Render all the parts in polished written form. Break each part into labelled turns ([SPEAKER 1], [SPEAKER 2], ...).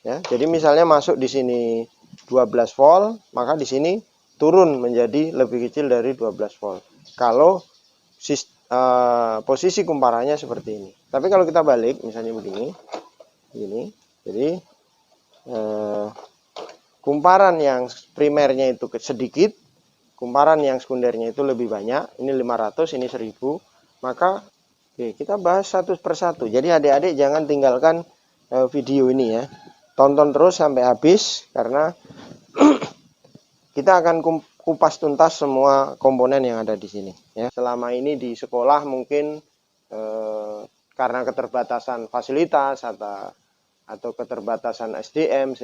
[SPEAKER 1] Ya, jadi misalnya masuk di sini 12 volt, maka di sini turun menjadi lebih kecil dari 12 volt. Kalau posisi kumparannya seperti ini. Tapi kalau kita balik, misalnya begini, jadi kumparan yang primernya itu sedikit, kumparan yang sekundernya itu lebih banyak. Ini 500, ini 1000. Maka kita bahas satu persatu. Jadi adik-adik jangan tinggalkan video ini ya. Tonton terus sampai habis karena kita akan kupas tuntas semua komponen yang ada di sini ya. Selama ini di sekolah mungkin karena keterbatasan fasilitas atau keterbatasan SDM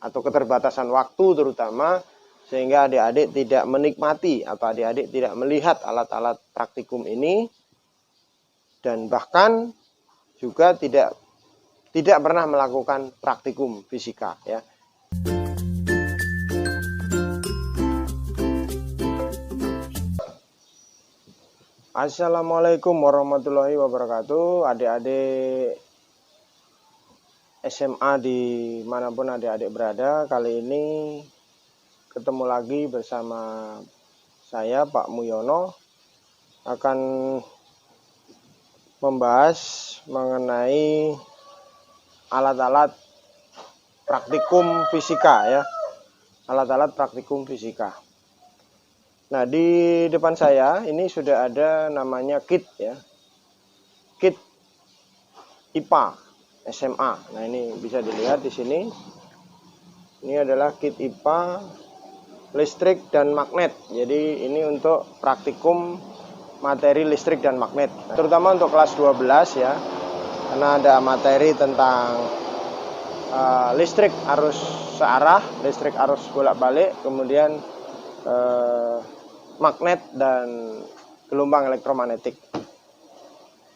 [SPEAKER 1] atau keterbatasan waktu terutama, sehingga adik-adik tidak menikmati atau adik-adik tidak melihat alat-alat praktikum ini, dan bahkan juga tidak pernah melakukan praktikum fisika ya. Assalamualaikum warahmatullahi wabarakatuh. Adik-adik SMA dimanapun adik-adik berada, kali ini ketemu lagi bersama saya Pak Muyono akan membahas mengenai alat-alat praktikum fisika ya. Alat-alat praktikum fisika. Nah, di depan saya ini sudah ada namanya kit ya. Kit IPA SMA. Nah, ini bisa dilihat di sini. Ini adalah kit IPA listrik dan magnet. Jadi ini untuk praktikum materi listrik dan magnet. Nah, terutama untuk kelas 12 ya. Karena ada materi tentang listrik arus searah, listrik arus bolak-balik, kemudian magnet dan gelombang elektromagnetik.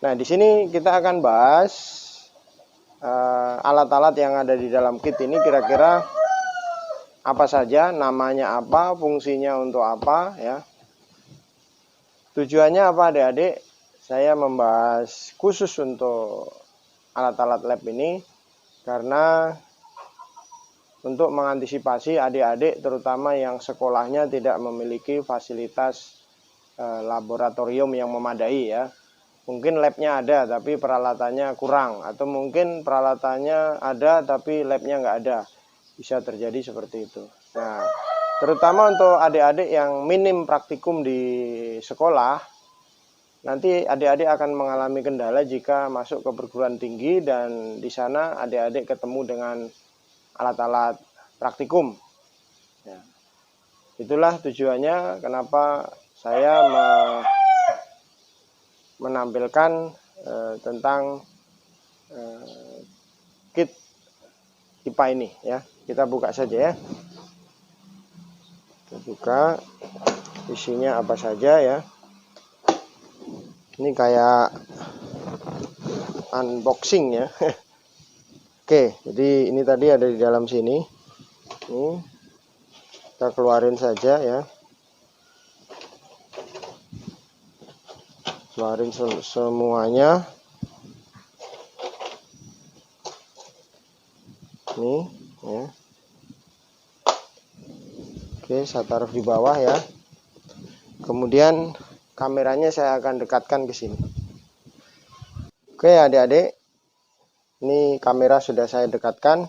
[SPEAKER 1] Nah, di sini kita akan bahas alat-alat yang ada di dalam kit ini kira-kira apa saja, namanya apa, fungsinya untuk apa ya. Tujuannya apa adik-adik? Saya membahas khusus untuk alat-alat lab ini karena untuk mengantisipasi adik-adik terutama yang sekolahnya tidak memiliki fasilitas laboratorium yang memadai ya. Mungkin labnya ada tapi peralatannya kurang, atau mungkin peralatannya ada tapi labnya nggak ada. Bisa terjadi seperti itu. Nah, terutama untuk adik-adik yang minim praktikum di sekolah, nanti adik-adik akan mengalami kendala jika masuk ke perguruan tinggi dan di sana adik-adik ketemu dengan alat-alat praktikum. Ya. Itulah tujuannya kenapa saya menampilkan tentang kit IPA ini ya. Kita buka saja ya. Kita buka isinya apa saja ya. Ini kayak unboxing ya. Oke, jadi ini tadi ada di dalam sini. Ini kita keluarin saja ya. Keluarin semuanya. Nih ya. Oke, saya taruh di bawah ya. Kemudian kameranya saya akan dekatkan ke sini. Oke adik-adik, ini kamera sudah saya dekatkan.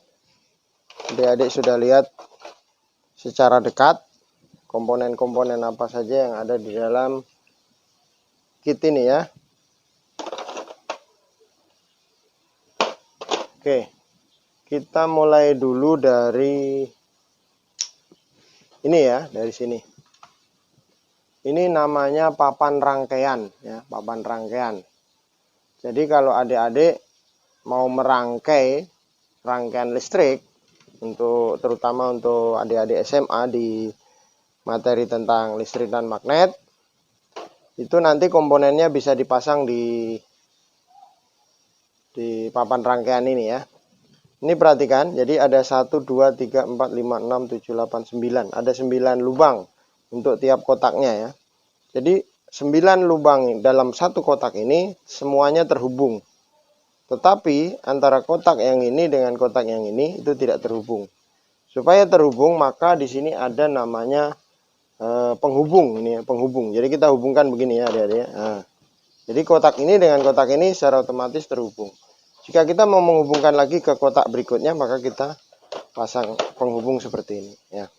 [SPEAKER 1] Adik-adik sudah lihat secara dekat komponen-komponen apa saja yang ada di dalam kit ini ya. Oke, kita mulai dulu dari ini ya, dari sini. Ini namanya papan rangkaian ya, papan rangkaian. Jadi kalau adik-adik mau merangkai rangkaian listrik terutama untuk adik-adik SMA di materi tentang listrik dan magnet, itu nanti komponennya bisa dipasang di papan rangkaian ini ya. Ini perhatikan, jadi ada 1 2 3 4 5 6 7 8 9. Ada 9 lubang untuk tiap kotaknya ya. Jadi 9 lubang dalam satu kotak ini semuanya terhubung. Tetapi antara kotak yang ini dengan kotak yang ini itu tidak terhubung. Supaya terhubung, maka di sini ada namanya penghubung. Ini ya, penghubung. Jadi kita hubungkan begini ya adik-adik ya. Nah, jadi kotak ini dengan kotak ini secara otomatis terhubung. Jika kita mau menghubungkan lagi ke kotak berikutnya, maka kita pasang penghubung seperti ini ya.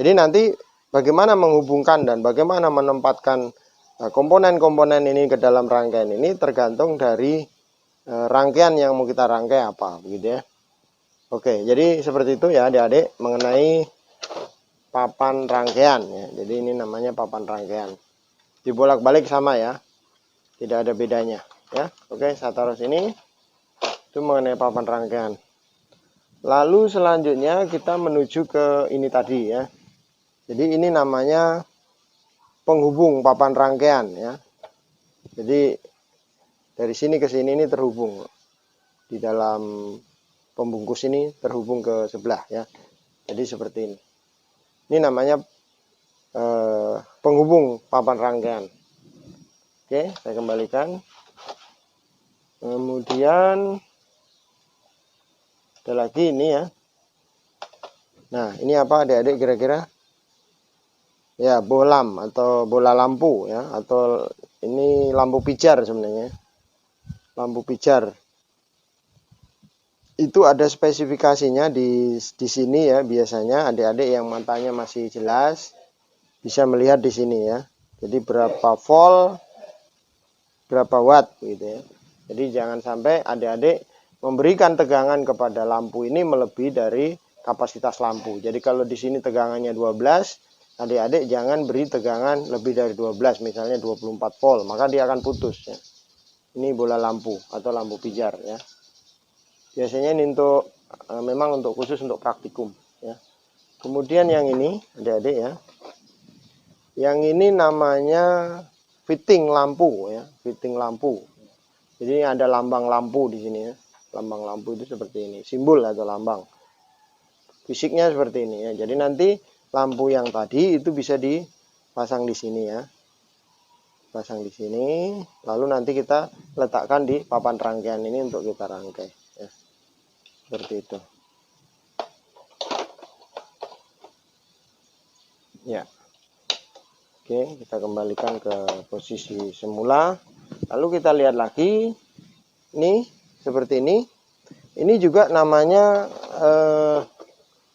[SPEAKER 1] Jadi nanti bagaimana menghubungkan dan bagaimana menempatkan komponen-komponen ini ke dalam rangkaian ini tergantung dari rangkaian yang mau kita rangkai apa, begitu ya. Oke, jadi seperti itu ya adik-adik mengenai papan rangkaian ya. Jadi ini namanya papan rangkaian. Dibolak-balik sama ya, tidak ada bedanya ya. Oke, saya taruh sini. Itu mengenai papan rangkaian. Lalu selanjutnya kita menuju ke ini tadi ya. Jadi ini namanya penghubung papan rangkaian ya. Jadi dari sini ke sini ini terhubung. Di dalam pembungkus ini terhubung ke sebelah ya. Jadi seperti ini. Ini namanya penghubung papan rangkaian. Oke, saya kembalikan. Kemudian ada lagi ini ya. Nah, ini apa adik-adik kira-kira? Ya, bolam atau bola lampu ya, atau ini lampu pijar sebenarnya. Lampu pijar. Itu ada spesifikasinya di sini ya, biasanya adik-adik yang matanya masih jelas bisa melihat di sini ya. Jadi berapa volt, berapa watt gitu ya. Jadi jangan sampai adik-adik memberikan tegangan kepada lampu ini melebihi dari kapasitas lampu. Jadi kalau di sini tegangannya 12, adik-adik jangan beri tegangan lebih dari 12, misalnya 24 volt, maka dia akan putus ya. Ini bola lampu atau lampu pijar ya. Biasanya ini untuk memang untuk khusus untuk praktikum ya. Kemudian yang ini adik-adik ya. Yang ini namanya fitting lampu ya, fitting lampu. Jadi ada lambang lampu di sini ya. Lambang lampu itu seperti ini, simbol atau lambang. Fisiknya seperti ini ya. Jadi nanti lampu yang tadi itu bisa dipasang di sini ya. Pasang di sini, lalu nanti kita letakkan di papan rangkaian ini untuk kita rangkai ya. Seperti itu. Ya. Oke, kita kembalikan ke posisi semula. Lalu kita lihat lagi. Ini seperti ini. Ini juga namanya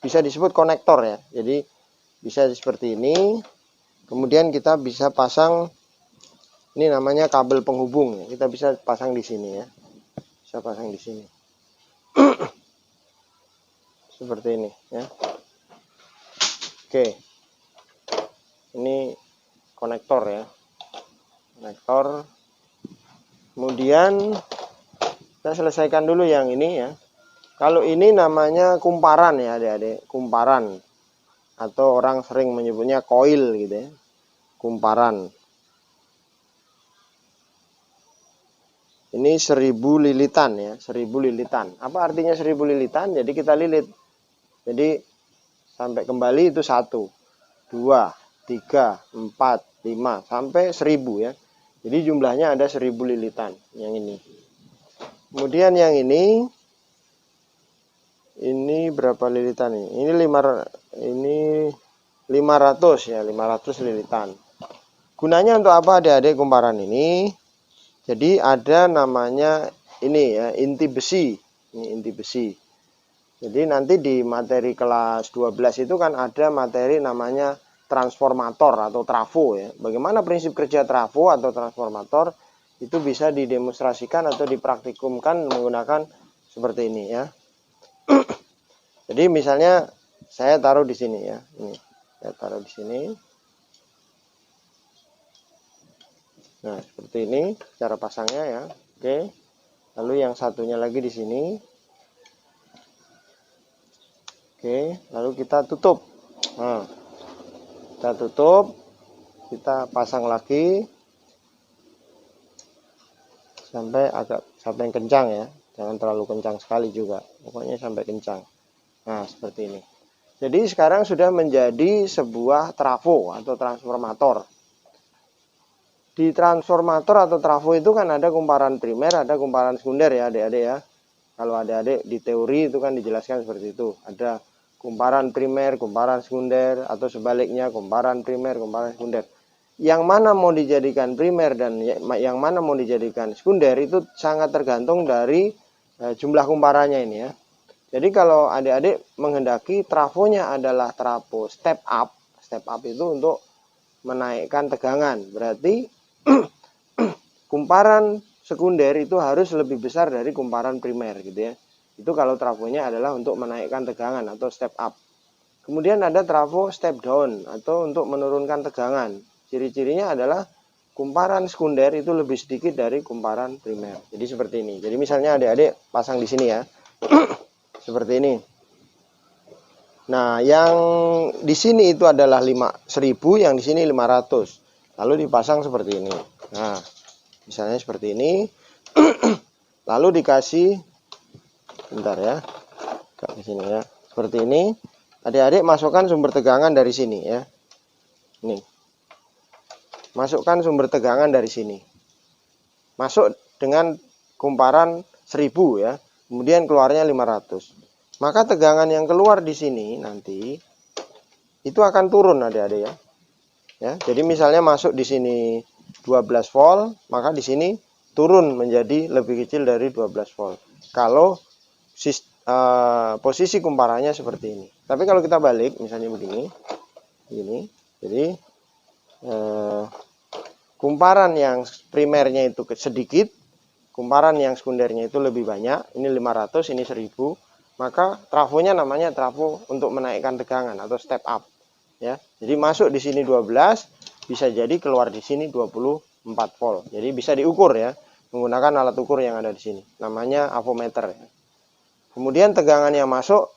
[SPEAKER 1] bisa disebut konektor ya. Jadi bisa seperti ini. Kemudian kita bisa pasang, ini namanya kabel penghubung ya. Kita bisa pasang di sini ya. Bisa pasang di sini. Seperti ini ya. Oke. Ini konektor ya. Konektor. Kemudian kita selesaikan dulu yang ini ya. Kalau ini namanya kumparan ya adik-adik, kumparan. Atau orang sering menyebutnya koil gitu ya. Kumparan. Ini 1000 lilitan ya, 1000 lilitan. Apa artinya 1000 lilitan? Jadi kita lilit. Jadi sampai kembali itu 1, 2, 3, 4, 5 sampai 1000 ya. Jadi jumlahnya ada 1000 lilitan yang ini. Kemudian yang ini berapa lilitan ini? Ini 500 ya, 500 lilitan. Gunanya untuk apa adik-adik kumparan ini? Jadi ada namanya ini ya, inti besi. Ini inti besi. Jadi nanti di materi kelas 12 itu kan ada materi namanya transformator atau trafo ya. Bagaimana prinsip kerja trafo atau transformator itu bisa didemonstrasikan atau dipraktikumkan menggunakan seperti ini ya. Jadi misalnya saya taruh di sini ya. Ini saya taruh di sini. Nah, seperti ini cara pasangnya ya. Oke. Lalu yang satunya lagi di sini. Oke, lalu kita tutup. Nah, kita tutup, kita pasang lagi sampai yang kencang ya. Jangan terlalu kencang sekali juga. Pokoknya sampai kencang. Nah, seperti ini. Jadi sekarang sudah menjadi sebuah trafo atau transformator. di transformator atau trafo itu kan ada kumparan primer, ada kumparan sekunder ya adik-adik ya. Kalau adik-adik di teori itu kan dijelaskan seperti itu. Ada kumparan primer, kumparan sekunder, atau sebaliknya kumparan primer, kumparan sekunder. Yang mana mau dijadikan primer dan yang mana mau dijadikan sekunder itu sangat tergantung dari jumlah kumparannya ini ya. Jadi kalau adik-adik menghendaki trafonya adalah trafo step up itu untuk menaikkan tegangan. Berarti kumparan sekunder itu harus lebih besar dari kumparan primer gitu ya. Itu kalau trafonya adalah untuk menaikkan tegangan atau step up. Kemudian ada trafo step down atau untuk menurunkan tegangan. Ciri-cirinya adalah kumparan sekunder itu lebih sedikit dari kumparan primer. Jadi seperti ini. Jadi misalnya adik-adik pasang di sini ya. Seperti ini. Nah, yang di sini itu adalah 1000, yang di sini 500. Lalu dipasang seperti ini. Nah, misalnya seperti ini. Lalu dikasih, bentar ya, ke sini ya, seperti ini. Adik-adik masukkan sumber tegangan dari sini ya. Nih, masukkan sumber tegangan dari sini. Masuk dengan kumparan 1000 ya. Kemudian keluarnya 500. Maka tegangan yang keluar di sini nanti itu akan turun adik-adik ya. Ya, jadi misalnya masuk di sini 12 volt, maka di sini turun menjadi lebih kecil dari 12 volt. Kalau posisi kumparannya seperti ini. Tapi kalau kita balik, misalnya begini. Jadi kumparan yang primernya itu sedikit, kumparan yang sekundernya itu lebih banyak. Ini 500, ini 1000. Maka trafonya namanya trafo untuk menaikkan tegangan atau step up. Ya, jadi masuk di sini 12, bisa jadi keluar di sini 24 volt. Jadi bisa diukur ya, menggunakan alat ukur yang ada di sini. Namanya avometer. Kemudian tegangan yang masuk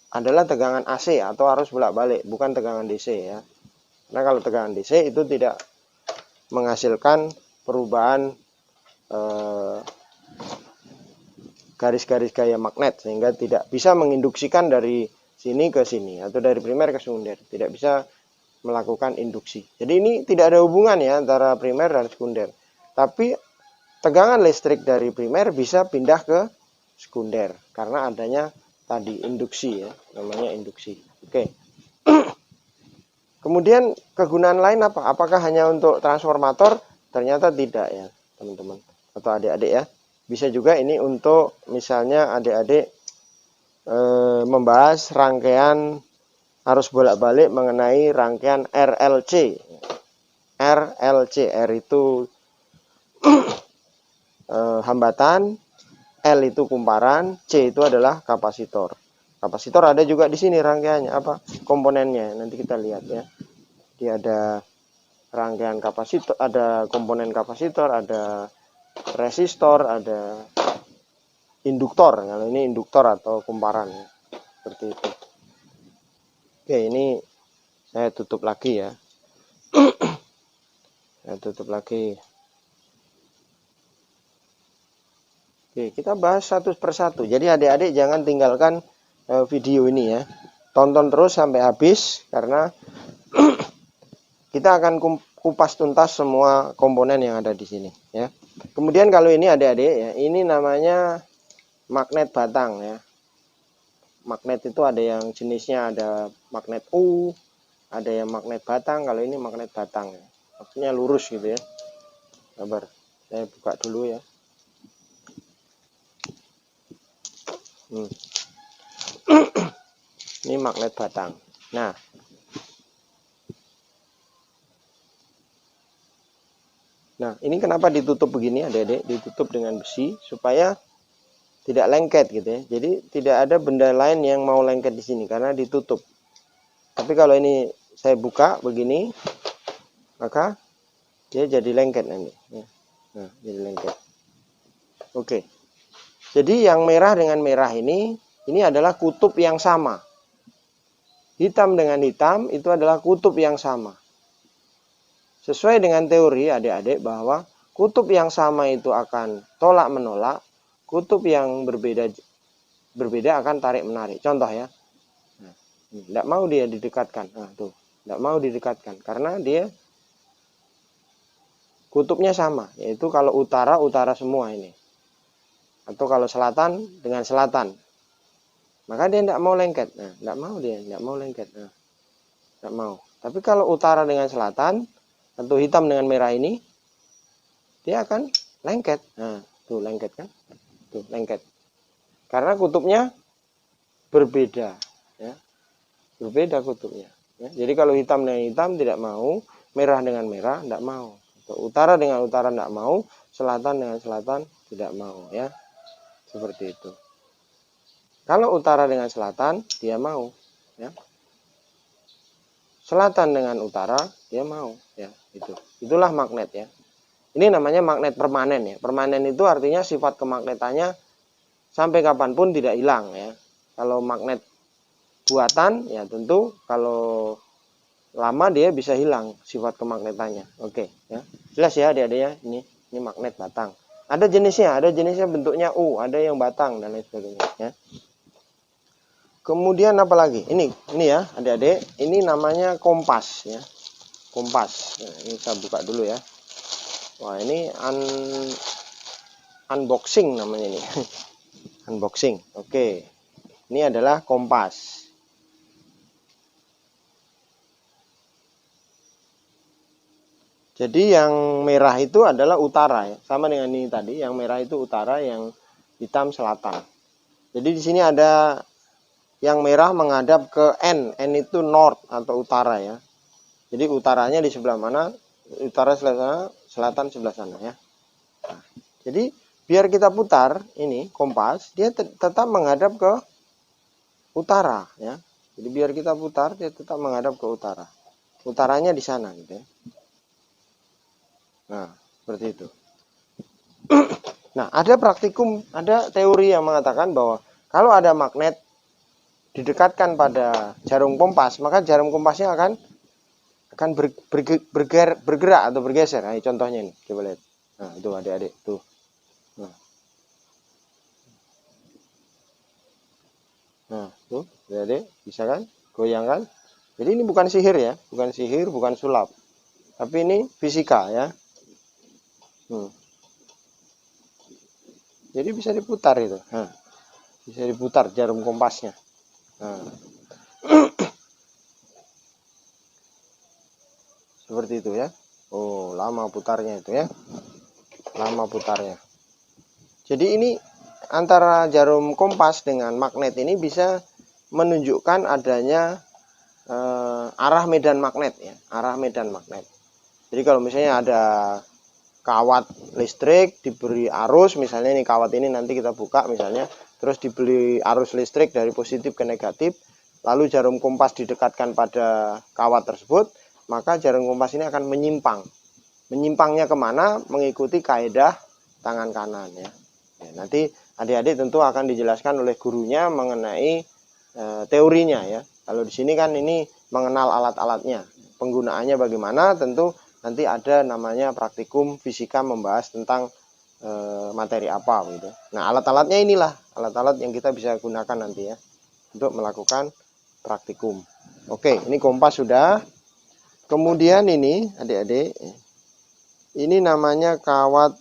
[SPEAKER 1] adalah tegangan AC atau arus bolak-balik, bukan tegangan DC ya. Nah, kalau tegangan DC itu tidak menghasilkan perubahan garis-garis gaya magnet, sehingga tidak bisa menginduksikan dari sini ke sini atau dari primer ke sekunder, tidak bisa melakukan induksi. Jadi ini tidak ada hubungan ya antara primer dan sekunder. Tapi tegangan listrik dari primer bisa pindah ke sekunder karena adanya tadi induksi ya, namanya induksi. Oke. Kemudian kegunaan lain apa? Apakah hanya untuk transformator? Ternyata tidak ya, teman-teman atau adik-adik ya. Bisa juga ini untuk misalnya adik-adik membahas rangkaian arus bolak-balik mengenai rangkaian RLC. RLC, R itu hambatan, L itu kumparan, C itu adalah kapasitor. Kapasitor ada juga di sini rangkaiannya, apa komponennya, nanti kita lihat ya. Dia ada rangkaian kapasitor, ada komponen kapasitor, ada resistor, ada induktor. Kalau ini induktor atau kumparan ya. Seperti itu. Oke, ini saya tutup lagi ya. Saya tutup lagi. Oke, kita bahas satu persatu. Jadi adik-adik jangan tinggalkan video ini ya. Tonton terus sampai habis karena kita akan kupas tuntas semua komponen yang ada di sini ya. Kemudian kalau ini adik-adik ya, ini namanya magnet batang ya. Magnet itu ada yang jenisnya ada magnet U, ada yang magnet batang. Kalau ini magnet batang ya. Maksudnya lurus gitu ya. Sabar, saya buka dulu ya. Ini magnet batang. Nah, ini kenapa ditutup begini adik-adik? Ditutup dengan besi supaya tidak lengket gitu ya. Jadi tidak ada benda lain yang mau lengket di sini karena ditutup. Tapi kalau ini saya buka begini, maka dia jadi lengket nanti. Nah, jadi lengket. Oke. Jadi yang merah dengan merah ini adalah kutub yang sama. Hitam dengan hitam itu adalah kutub yang sama. Sesuai dengan teori adik-adik bahwa kutub yang sama itu akan tolak menolak, kutub yang berbeda akan tarik menarik. Contoh ya, tidak mau dia didekatkan. Nah tuh, tidak mau didekatkan karena dia kutubnya sama, yaitu kalau utara, utara semua ini. Atau kalau selatan dengan selatan. Maka dia tidak mau lengket. Nah, tidak mau dia, tidak mau lengket. Nah, tidak mau. Tapi kalau utara dengan selatan, atau hitam dengan merah ini, dia akan lengket. Nah, tuh lengket kan? Tuh lengket. Karena kutubnya berbeda, ya. Berbeda kutubnya. Ya. Jadi kalau hitam dengan hitam tidak mau, merah dengan merah tidak mau. Atau utara dengan utara tidak mau, selatan dengan selatan tidak mau, ya. Seperti itu. Kalau utara dengan selatan dia mau, ya. Selatan dengan utara dia mau, ya. Itulah magnet, ya. Ini namanya magnet permanen, ya. Permanen itu artinya sifat kemagnetannya sampai kapanpun tidak hilang, ya. Kalau magnet buatan, ya tentu kalau lama dia bisa hilang sifat kemagnetannya. Oke, ya. Jelas ya adik-adik ya. Ini magnet batang. Ada jenisnya bentuknya U, ada yang batang dan lain sebagainya, ya. Kemudian apa lagi? Ini ya adik-adik, ini namanya kompas, ya. Kompas. Nah, ini saya buka dulu ya. Wah, ini unboxing namanya ini. Unboxing. Oke. Ini adalah kompas. Jadi yang merah itu adalah utara, ya. Sama dengan ini tadi, yang merah itu utara, yang hitam selatan. Jadi di sini ada yang merah menghadap ke N. N itu north atau utara, ya. Jadi utaranya di sebelah mana? Utara sebelah sana, selatan sebelah sana, ya. Nah, jadi biar kita putar ini kompas, dia tetap menghadap ke utara, ya. Jadi biar kita putar, dia tetap menghadap ke utara. Utaranya di sana, gitu, ya. Nah, seperti itu. Nah, ada praktikum, ada teori yang mengatakan bahwa kalau ada magnet didekatkan pada jarum kompas, maka jarum kompasnya akan bergerak atau bergeser. Nah, contohnya ini, coba lihat. Nah, itu adik-adik, tuh. Nah, tuh, adik-adik, bisa kan? Goyang kan? Jadi ini bukan sihir, ya, bukan sihir, bukan sulap. Tapi ini fisika, ya. Jadi bisa diputar itu. Nah, bisa diputar jarum kompasnya. Nah. Seperti itu, ya. Oh, lama putarnya itu, ya. Lama putarnya. Jadi ini antara jarum kompas dengan magnet ini bisa menunjukkan adanya arah medan magnet, ya. Arah medan magnet. Jadi kalau misalnya ada kawat listrik diberi arus, misalnya ini kawat ini nanti kita buka misalnya, terus diberi arus listrik dari positif ke negatif, lalu jarum kompas didekatkan pada kawat tersebut, maka jarum kompas ini akan menyimpang. Menyimpangnya kemana? Mengikuti kaedah tangan kanan, ya. Ya, nanti adik-adik tentu akan dijelaskan oleh gurunya mengenai teorinya, ya. Kalau di sini kan ini mengenal alat-alatnya, penggunaannya bagaimana, tentu nanti ada namanya praktikum fisika membahas tentang materi apa gitu. Nah, alat-alatnya inilah alat-alat yang kita bisa gunakan nanti, ya, untuk melakukan praktikum. Oke, ini kompas sudah. Kemudian ini adik-adik, ini namanya kawat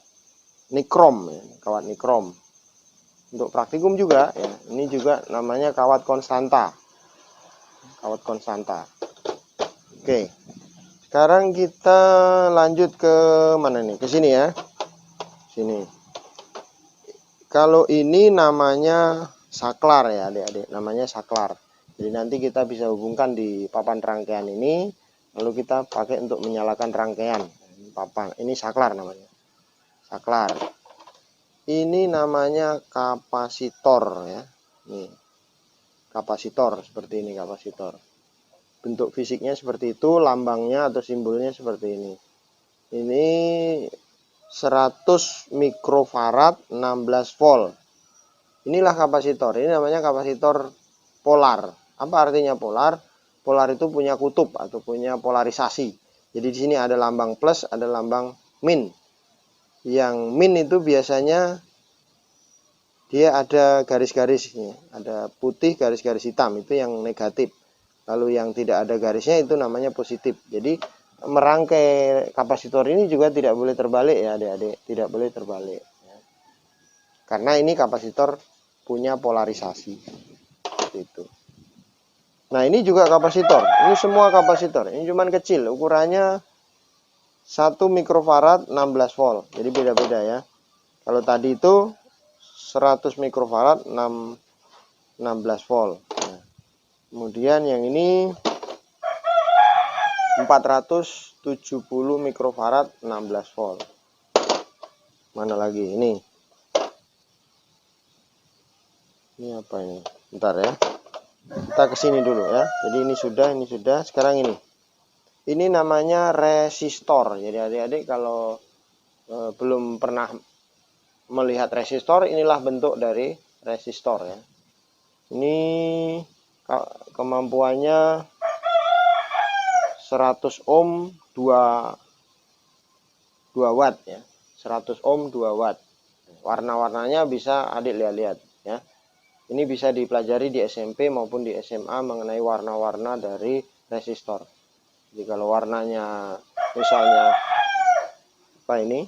[SPEAKER 1] nikrom, ya. Kawat nikrom. Untuk praktikum juga, ya. Ini juga namanya kawat konstanta. Kawat konstanta. Oke. Sekarang kita lanjut ke mana nih? Ke sini, ya. Sini. Kalau ini namanya saklar, ya adik-adik. Namanya saklar. Jadi nanti kita bisa hubungkan di papan rangkaian ini, lalu kita pakai untuk menyalakan rangkaian papan. Ini saklar namanya. Saklar. Ini namanya kapasitor, ya. Nih. Kapasitor seperti ini, kapasitor. Bentuk fisiknya seperti itu, lambangnya atau simbolnya seperti ini. Ini 100 mikrofarad 16 volt. Inilah kapasitor. Ini namanya kapasitor polar. Apa artinya polar? Polar itu punya kutub atau punya polarisasi. Jadi di sini ada lambang plus, ada lambang min. Yang min itu biasanya dia ada garis-garisnya, ada putih garis-garis hitam, itu yang negatif. Lalu yang tidak ada garisnya itu namanya positif. Jadi merangkai kapasitor ini juga tidak boleh terbalik ya adik-adik, tidak boleh terbalik ya. Karena ini kapasitor punya polarisasi seperti itu. Nah ini juga kapasitor, ini semua kapasitor, ini cuman kecil, ukurannya 1 mikrofarad 16 volt, jadi beda-beda ya. Kalau tadi itu 100 mikrofarad 16 volt. Nah, kemudian yang ini 470 mikrofarad 16 volt. Mana lagi ini? Ini apa ini? Bentar ya. Kita ke sini dulu ya. Jadi ini sudah. Sekarang ini. Ini namanya resistor. Jadi adik-adik kalau belum pernah melihat resistor, inilah bentuk dari resistor ya. Ini kemampuannya 100 ohm 2 watt ya. 100 ohm 2 watt. Warna-warnanya bisa adik lihat-lihat ya. Ini bisa dipelajari di SMP maupun di SMA mengenai warna-warna dari resistor. Jadi kalau warnanya misalnya apa ini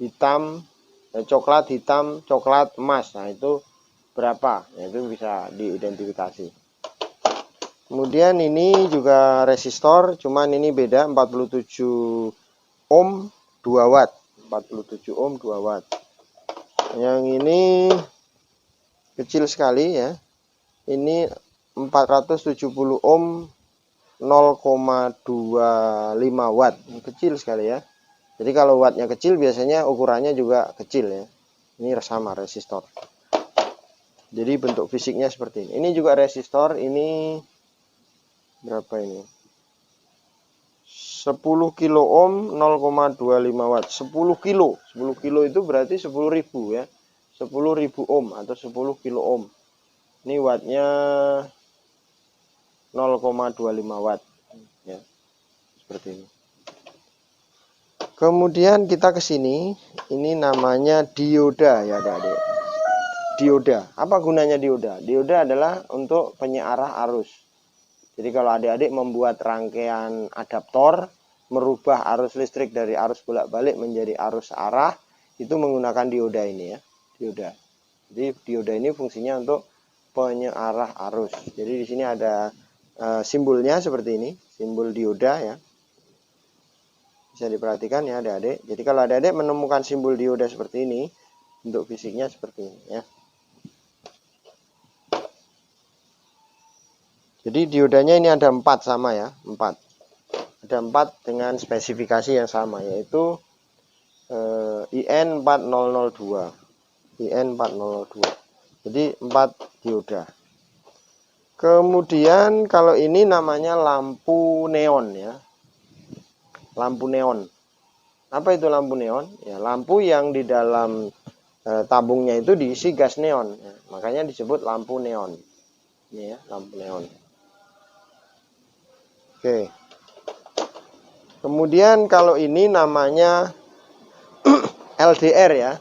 [SPEAKER 1] hitam, coklat, hitam, coklat, emas, nah itu berapa? Nah, itu bisa diidentifikasi. Kemudian ini juga resistor, cuman ini beda 47 ohm 2 watt, 47 ohm 2 watt. Yang ini kecil sekali ya. Ini 470 ohm 0,25 watt. Kecil sekali ya. Jadi kalau wattnya kecil biasanya ukurannya juga kecil ya. Ini sama resistor. Jadi bentuk fisiknya seperti ini. Ini juga resistor, ini berapa ini? 10 kilo ohm 0,25 watt. 10 kilo. 10 kilo itu berarti 10.000 ya. 10.000 ohm atau 10 kilo ohm. Ini wattnya 0,25 watt ya. Seperti ini. Kemudian kita ke sini. Ini namanya dioda ya adik-adik. Dioda. Apa gunanya dioda? Dioda adalah untuk penyearah arus. Jadi kalau adik-adik membuat rangkaian adaptor, merubah arus listrik dari arus bolak-balik menjadi arus arah, itu menggunakan dioda ini ya, dioda. Jadi dioda ini fungsinya untuk penyearah arus. Jadi di sini ada simbolnya seperti ini, simbol dioda ya. Bisa diperhatikan ya adik-adik. Jadi kalau adik-adik menemukan simbol dioda seperti ini, bentuk fisiknya seperti ini ya. Jadi diodanya ini ada 4 sama ya, 4. Ada 4 dengan spesifikasi yang sama, yaitu IN4002. IN4002. Jadi 4 dioda. Kemudian kalau ini namanya lampu neon ya. Lampu neon. Apa itu lampu neon? Ya, lampu yang di dalam tabungnya itu diisi gas neon. Ya, makanya disebut lampu neon. Ini ya, lampu neon. Oke. Kemudian kalau ini namanya LDR ya.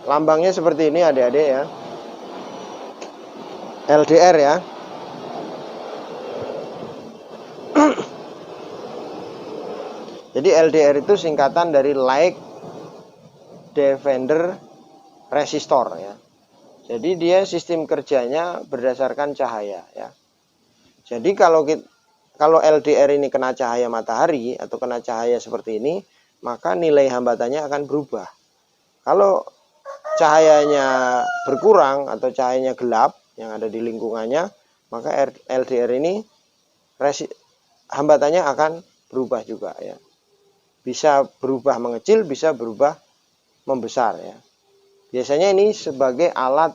[SPEAKER 1] Lambangnya seperti ini adik-adik ya. LDR ya. Jadi LDR itu singkatan dari Light Defender Resistor ya. Jadi dia sistem kerjanya berdasarkan cahaya ya. Jadi kalau LDR ini kena cahaya matahari atau kena cahaya seperti ini, maka nilai hambatannya akan berubah. Kalau cahayanya berkurang atau cahayanya gelap yang ada di lingkungannya, maka LDR ini hambatannya akan berubah juga ya. Bisa berubah mengecil, bisa berubah membesar ya. Biasanya ini sebagai alat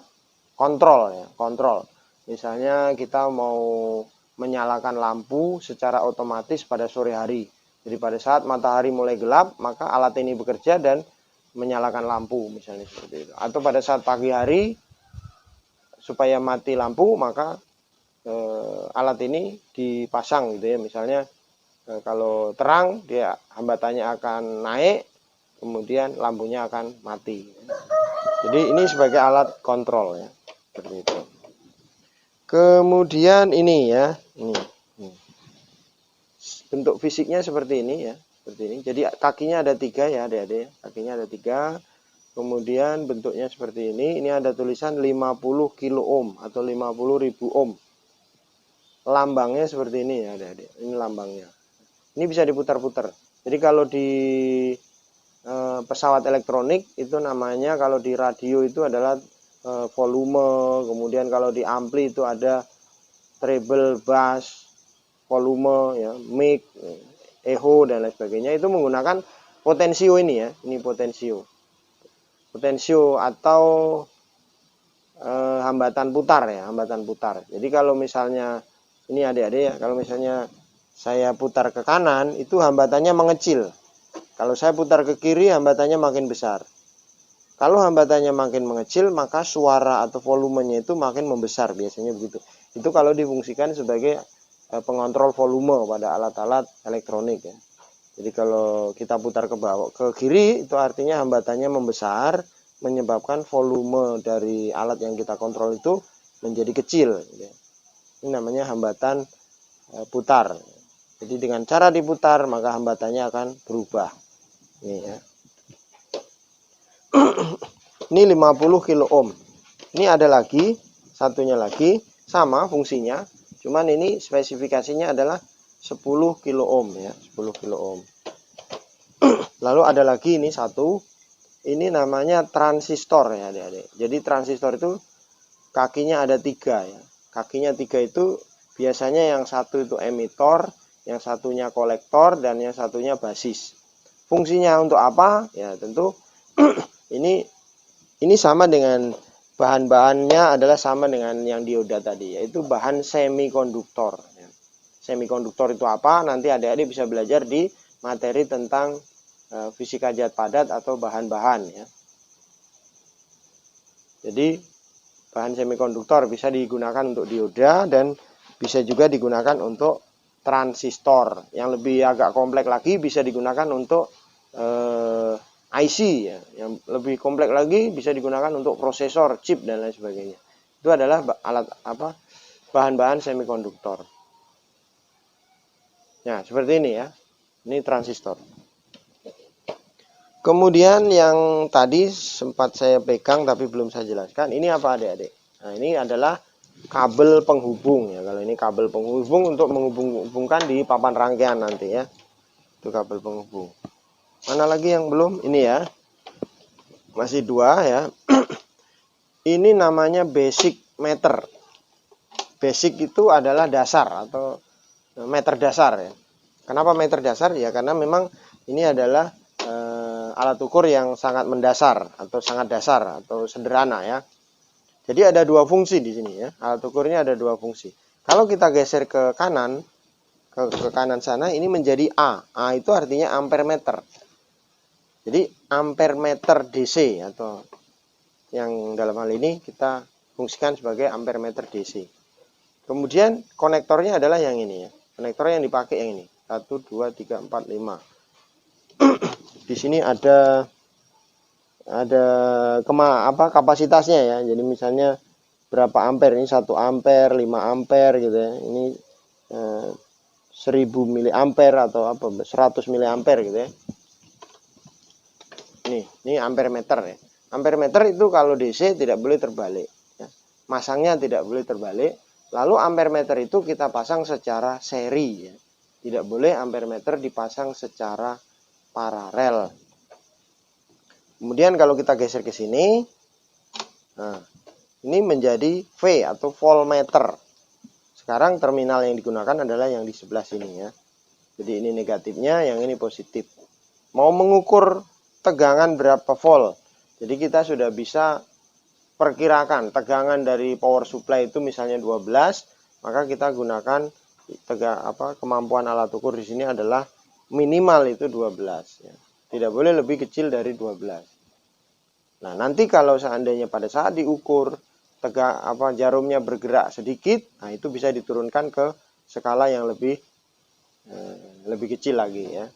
[SPEAKER 1] kontrol ya, kontrol. Misalnya kita mau menyalakan lampu secara otomatis pada sore hari. Jadi pada saat matahari mulai gelap, maka alat ini bekerja dan menyalakan lampu misalnya seperti itu. Atau pada saat pagi hari supaya mati lampu, maka alat ini dipasang gitu ya. Misalnya kalau terang dia hambatannya akan naik, kemudian lampunya akan mati. Jadi ini sebagai alat kontrol ya, seperti itu. Kemudian ini ya, Ini. Bentuk fisiknya seperti ini ya, seperti ini. Jadi kakinya ada 3 ya adik-adik. Kakinya ada 3. Kemudian bentuknya seperti ini. Ini ada tulisan 50 kilo ohm atau 50.000 ohm. Lambangnya seperti ini ya adik-adik. Ini lambangnya. Ini bisa diputar-putar. Jadi kalau di pesawat elektronik itu namanya, kalau di radio itu adalah volume. Kemudian kalau di ampli itu ada treble, bass, volume, ya, mic, echo dan lain sebagainya. Itu menggunakan potensio ini ya. Ini potensio. Potensio atau hambatan putar ya, hambatan putar. Jadi kalau misalnya ini adik-adik ya, kalau misalnya saya putar ke kanan itu hambatannya mengecil. Kalau saya putar ke kiri hambatannya makin besar. Kalau hambatannya makin mengecil maka suara atau volumenya itu makin membesar, biasanya begitu. Itu kalau difungsikan sebagai pengontrol volume pada alat-alat elektronik ya. Jadi kalau kita putar ke bawah ke kiri itu artinya hambatannya membesar, menyebabkan volume dari alat yang kita kontrol itu menjadi kecil. Ini namanya hambatan putar. Jadi dengan cara diputar maka hambatannya akan berubah. Ini ya. Ini 50 kilo ohm. Ini ada lagi, satunya lagi, sama fungsinya. Cuman ini spesifikasinya adalah 10 kilo ohm ya, 10 kilo ohm. Lalu ada lagi ini satu. Ini namanya transistor ya adik-adik. Jadi transistor itu kakinya ada 3 ya. Kakinya 3 itu biasanya yang satu itu emitor, yang satunya kolektor, dan yang satunya basis. Fungsinya untuk apa? Ya tentu ini sama dengan bahan-bahannya adalah sama dengan yang dioda tadi, yaitu bahan semikonduktor. Semikonduktor itu apa? Nanti adik-adik bisa belajar di materi tentang fisika zat padat atau bahan-bahan ya. Jadi bahan semikonduktor bisa digunakan untuk dioda dan bisa juga digunakan untuk transistor. Yang lebih agak kompleks lagi bisa digunakan untuk IC ya. Yang lebih kompleks lagi bisa digunakan untuk prosesor, chip dan lain sebagainya. Itu adalah alat bahan-bahan semikonduktor. Nah, seperti ini ya. Ini transistor. Kemudian yang tadi sempat saya pegang tapi belum saya jelaskan, ini apa adik-adik? Nah, ini adalah kabel penghubung ya. Kalau ini kabel penghubung untuk menghubungkan di papan rangkaian nanti ya. Itu kabel penghubung. Mana lagi yang belum? Ini ya. Masih 2 ya. Ini namanya basic meter. Basic itu adalah dasar atau meter dasar ya. Kenapa meter dasar? Ya karena memang ini adalah alat ukur yang sangat mendasar atau sangat dasar atau sederhana ya. Jadi ada 2 fungsi di sini ya. Alat ukurnya ada 2 fungsi. Kalau kita geser ke kanan, ke kanan sana, ini menjadi A. A itu artinya ampere meter. Jadi ampere meter DC atau yang dalam hal ini kita fungsikan sebagai ampere meter DC. Kemudian konektornya adalah yang ini ya. Konektor yang dipakai yang ini. 1, 2, 3, 4, 5. Di sini ada kapasitasnya ya. Jadi misalnya berapa ampere, ini 1 ampere, 5 ampere gitu ya. Ini 1000 miliampere atau 100 miliampere gitu ya. Ini ampere meter ya. Ampere meter itu kalau DC tidak boleh terbalik ya. Masangnya tidak boleh terbalik. Lalu ampere meter itu kita pasang secara seri ya. Tidak boleh ampere meter dipasang secara paralel. Kemudian kalau kita geser ke sini, nah, ini menjadi V atau voltmeter. Sekarang terminal yang digunakan adalah yang di sebelah sini ya. Jadi ini negatifnya, yang ini positif. Mau mengukur tegangan berapa volt. Jadi kita sudah bisa perkirakan tegangan dari power supply itu misalnya 12, maka kita gunakan kemampuan alat ukur di sini adalah minimal itu 12 ya. Tidak boleh lebih kecil dari 12. Nah, nanti kalau seandainya pada saat diukur jarumnya bergerak sedikit, nah itu bisa diturunkan ke skala yang lebih kecil lagi ya.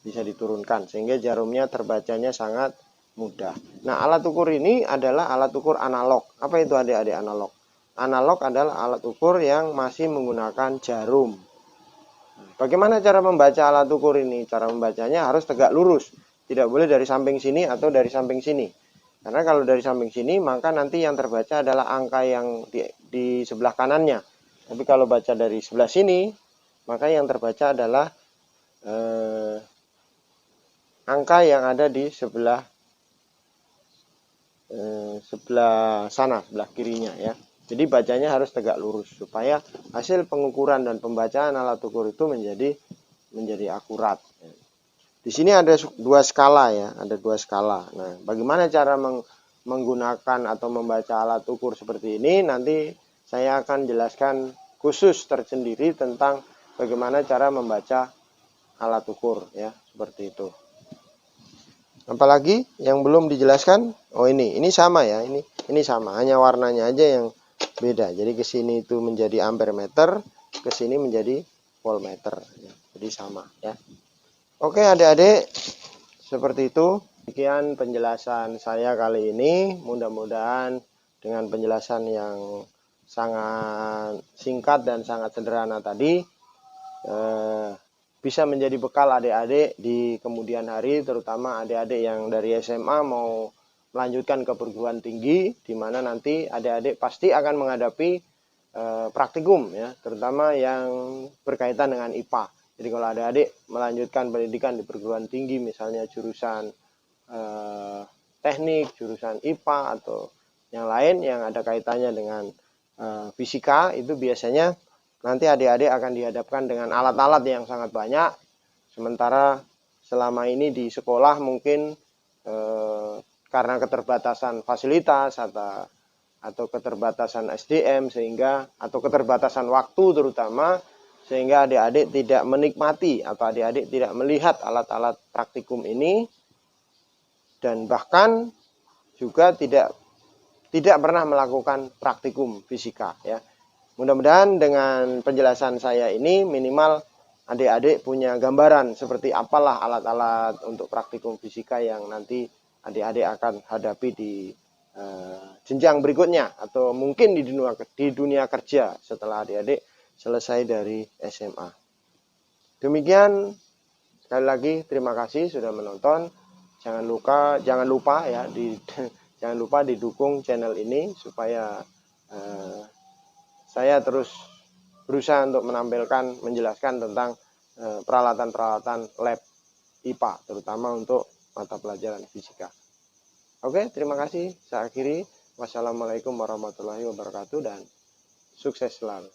[SPEAKER 1] Bisa diturunkan sehingga jarumnya terbacanya sangat mudah. Nah, alat ukur ini adalah alat ukur analog. Apa itu adik-adik analog? analog adalah alat ukur yang masih menggunakan jarum. Bagaimana cara membaca alat ukur ini? Cara membacanya harus tegak lurus. Tidak boleh dari samping sini atau dari samping sini. Karena kalau dari samping sini, maka nanti yang terbaca adalah angka yang di sebelah kanannya. Tapi kalau baca dari sebelah sini, maka yang terbaca adalah angka yang ada di sebelah sana, sebelah kirinya ya. Jadi bacanya harus tegak lurus supaya hasil pengukuran dan pembacaan alat ukur itu menjadi akurat. Di sini ada dua skala ya, ada dua skala. Nah, bagaimana cara menggunakan atau membaca alat ukur seperti ini? Nanti saya akan jelaskan khusus tersendiri tentang bagaimana cara membaca alat ukur ya, seperti itu. Apalagi yang belum dijelaskan? Oh ini sama ya, ini sama, hanya warnanya aja yang beda. Jadi ke sini itu menjadi ampere meter, ke sini menjadi voltmeter. Ya. Jadi sama ya. Oke adik-adik, seperti itu. Sekian penjelasan saya kali ini. Mudah-mudahan dengan penjelasan yang sangat singkat dan sangat sederhana tadi bisa menjadi bekal adik-adik di kemudian hari, terutama adik-adik yang dari SMA mau melanjutkan ke perguruan tinggi, di mana nanti adik-adik pasti akan menghadapi praktikum ya, terutama yang berkaitan dengan IPA. Jadi kalau adik-adik melanjutkan pendidikan di perguruan tinggi, misalnya jurusan teknik, jurusan IPA atau yang lain yang ada kaitannya dengan fisika, itu biasanya nanti adik-adik akan dihadapkan dengan alat-alat yang sangat banyak. Sementara selama ini di sekolah mungkin karena keterbatasan fasilitas atau keterbatasan SDM atau keterbatasan waktu terutama, sehingga adik-adik tidak menikmati atau adik-adik tidak melihat alat-alat praktikum ini, dan bahkan juga tidak pernah melakukan praktikum fisika ya. Mudah-mudahan dengan penjelasan saya ini minimal adik-adik punya gambaran seperti apalah alat-alat untuk praktikum fisika yang nanti adik-adik akan hadapi di jenjang berikutnya atau mungkin di dunia kerja setelah adik-adik selesai dari SMA. Demikian, sekali lagi terima kasih sudah menonton. Jangan lupa ya jangan lupa didukung channel ini supaya saya terus berusaha untuk menjelaskan tentang peralatan-peralatan lab IPA, terutama untuk mata pelajaran fisika. Oke, terima kasih. Saya akhiri. Wassalamualaikum warahmatullahi wabarakatuh dan sukses selalu.